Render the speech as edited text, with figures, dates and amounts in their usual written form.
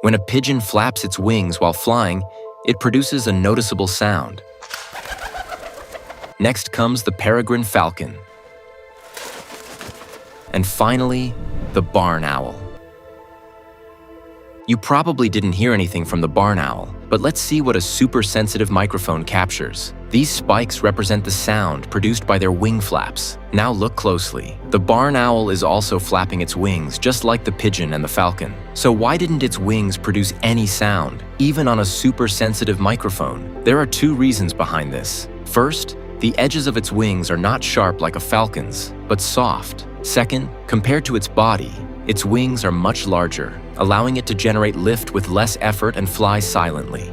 When a pigeon flaps its wings while flying, it produces a noticeable sound. Next comes the peregrine falcon. And finally, the barn owl. You probably didn't hear anything from the barn owl, but let's see what a super-sensitive microphone captures. These spikes represent the sound produced by their wing flaps. Now look closely. The barn owl is also flapping its wings, just like the pigeon and the falcon. So why didn't its wings produce any sound, even on a super-sensitive microphone? There are two reasons behind this. First, the edges of its wings are not sharp like a falcon's, but soft. Second, compared to its body, its wings are much larger, allowing it to generate lift with less effort and fly silently.